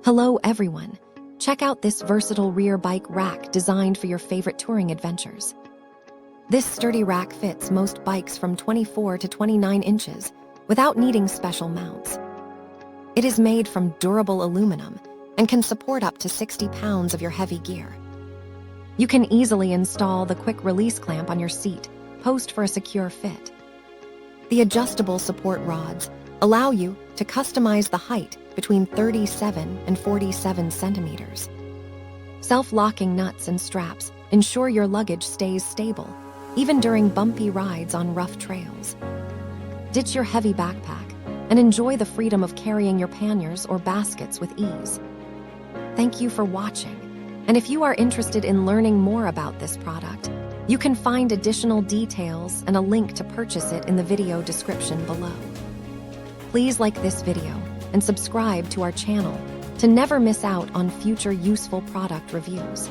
Hello everyone! Check out this versatile rear bike rack designed for your favorite touring adventures. This sturdy rack fits most bikes from 24 to 29 inches without needing special mounts. It is made from durable aluminum and can support up to 60 pounds of your heavy gear. You can easily install the quick release clamp on your seat, post for a secure fit. The adjustable support rods allow you to customize the height between 37 and 47 centimeters. Self-locking nuts and straps ensure your luggage stays stable, even during bumpy rides on rough trails. Ditch your heavy backpack and enjoy the freedom of carrying your panniers or baskets with ease. Thank you for watching, and if you are interested in learning more about this product, you can find additional details and a link to purchase it in the video description below. Please like this video and subscribe to our channel to never miss out on future useful product reviews.